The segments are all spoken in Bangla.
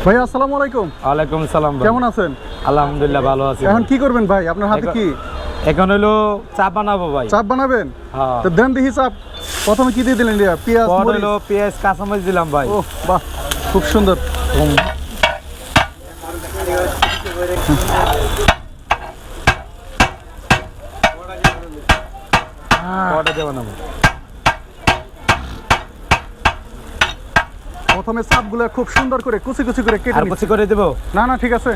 ভাই আসসালামু আলাইকুম। ওয়ালাইকুম সালাম ভাই। কেমন আছেন? আলহামদুলিল্লাহ ভালো আছি। এখন কি করবেন ভাই? আপনার হাতে কি? এখন হলো চাপ বানাবো ভাই। চাপ বানাবেন? হ্যাঁ। তো দেন দেখি চাপ। প্রথমে কি দিয়ে দিলেন? পেঁয়াজ, পরে মরিচ? হলো পেঁয়াজ কাঁচামরিচ দিলাম ভাই। ওহ বাহ, খুব সুন্দর। পরে দিয়ে বানাবো। প্রথমে চাপগুলো খুব সুন্দর করে কুচি কুচি করে কেটে আর নিচ্ছি। কুচি করে দেবো? না না, ঠিক আছে,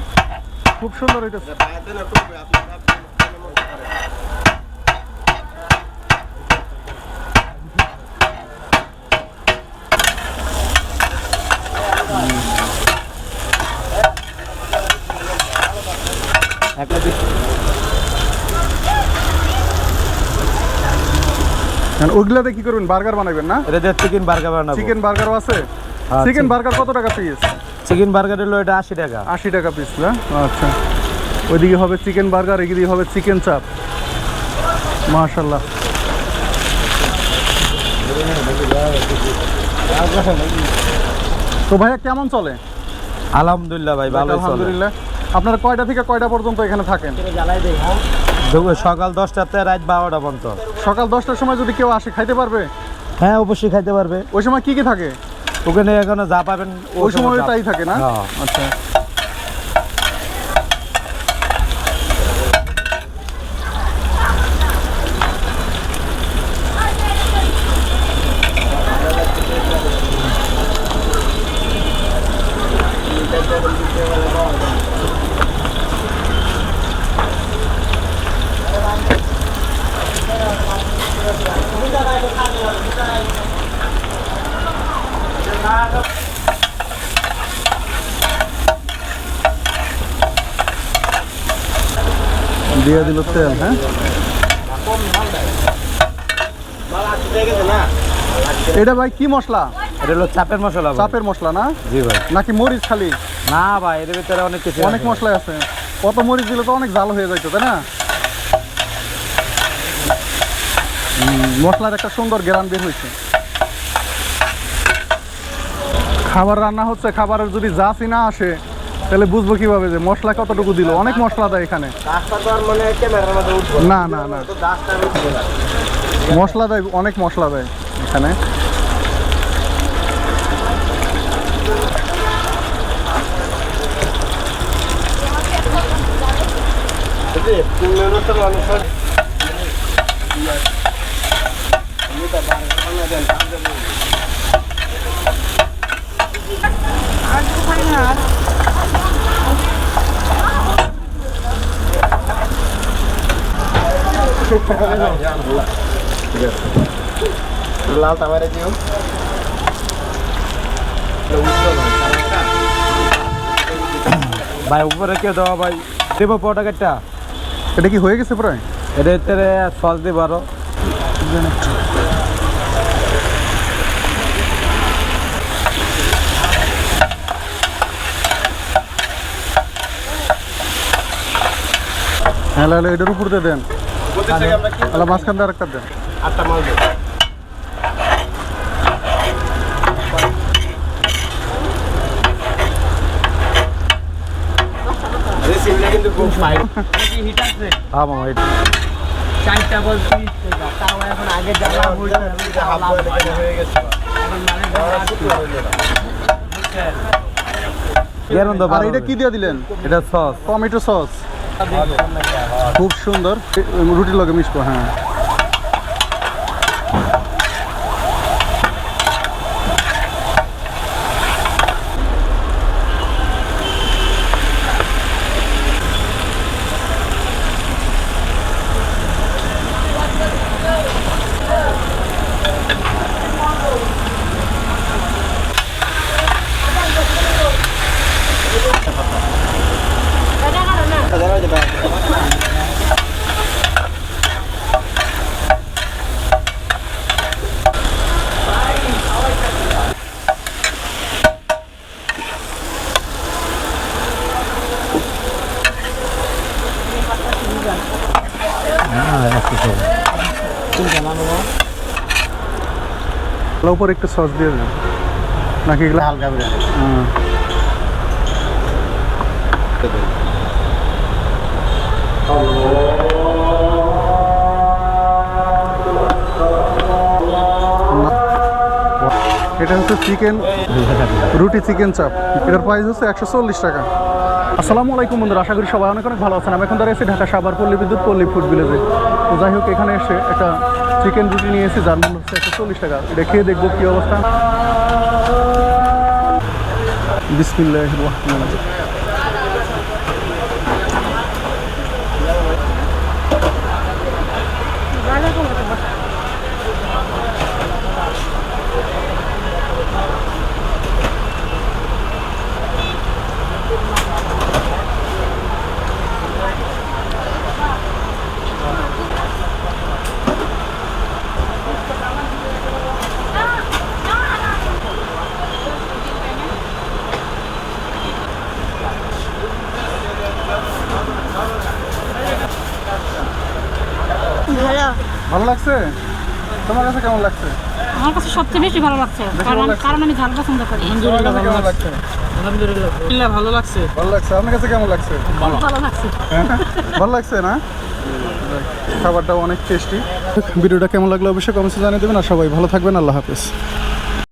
খুব সুন্দর হইতেছে। ওইগুলাতে কি করবেন? বার্গার বানাবেন না? এটা দিয়ে চিকেন বার্গার বানাবো। চিকেন বার্গারও আছে? চিকেন বার্গার কত টাকা পিস? চিকেন বার্গার হলো এটা 80 টাকা। 80 টাকা পিস না? আচ্ছা, ওইদিকে হবে চিকেন বার্গার, এদিকে হবে চিকেন চাপ। মাশাআল্লাহ। তো ভাইয়া কেমন চলে? আলহামদুলিল্লাহ ভাই ভালো চলে। আলহামদুলিল্লাহ। আপনারা কয়টা থেকে কয়টা পর্যন্ত এখানে থাকেন? সকাল 10টাতে রাত 12টা পর্যন্ত। সকাল 10টার সময় যদি কেউ আসে খাইতে পারবে? হ্যাঁ অবশ্যই খাইতে পারবে। ওই সময় কি কি থাকে? ওখানে এখনো যা পাবেন ওই সময় তাই থাকে না? হ্যাঁ। আচ্ছা, দিয়ে দিল তেল। হ্যাঁ, এটা ভাই কি মশলা? এটা হলো চাপের মশলা ভাই। চাপের মশলা না? জি ভাই। নাকি মরিচ খালি? না ভাই এর ভিতরে অনেক কিছু অনেক মশলা আছে। কত মরিচ দিলে তো অনেক ঝাল হয়ে যাইতো, তাই না? মশলার একটা সুন্দর গ্রান বের হয়েছে। খাবার রান্না হচ্ছে, খাবারের যদি জাসই না আসে তাহলে বুঝবো কিভাবে যে মশলা কতটুকু দিল? অনেক মশলা দেয় এখানে। না না না, মশলা দেয়, অনেক মশলা দেয় এখানে। লাল টামারে দিও। ভাই উপরে কে দেওয়া ভাই দেবো পটাকারটা। এটা কি হয়ে গেছে প্রায়? এর ভিতরে সস দিব আরো। হ্যাঁ, লালে এটার উপর দিয়ে দেন। আলা মাঝখান দিয়ে আরেকটা দেন। আটটা মাল দিও। রেসিপিটা কিন্তু খুব ফাইন। কি হিট আছে? হ্যাঁ মামা এটা চারটা বলছি তাও এখন আগে জ্বালা হইছে হাফ বয়েল হয়ে গেছে। এখন মানে আর এটা কি দিয়ে দিলেন? এটা সস। টমেটো সস, খুব সুন্দর। রুটির লগে মিশবো। হ্যাঁ, উপরে একটু সস দিয়ে দেন নাকি? এগুলো হালকা করে। এটা হচ্ছে চিকেন রুটি চিকেন চাপ, এটার প্রাইস হচ্ছে 140 টাকা। আসসালামু আলাইকুম বন্ধুরা, আশা করি সবাই অনেক অনেক ভালো আছেন। আমি এখন দাঁড়িয়ে ঢাকা সাভার পল্লী বিদ্যুৎ পল্লী ফুড ভিলেজে। তো যাই হোক, এখানে এসে একটা চিকেন রুটি নিয়ে এসেছি, যার মূল্য হচ্ছে 140 টাকা। এটা খেয়ে দেখবো কী অবস্থা। বিসমিল্লাহির রহমানির রহিম। ভালো। ভালো লাগছে? তোমার কাছে কেমন লাগছে? আমার কাছে সবচেয়ে বেশি ভালো লাগছে, ভালো লাগছে? কারণ আমি ঝাল পছন্দ করি। তোমার কাছে কেমন লাগছে? আলহামদুলিল্লাহ ভালো লাগছে। ভালো লাগছে। আপনার কাছে কেমন লাগছে? ভালো লাগছে। হ্যাঁ? ভালো লাগছে না? খাবারটাও অনেক টেস্টি। ভিডিওটা কেমন লাগলো অবশ্যই কমেন্টে জানিয়ে দেবেন। আর সবাই ভালো থাকবেন। আল্লাহ হাফেজ।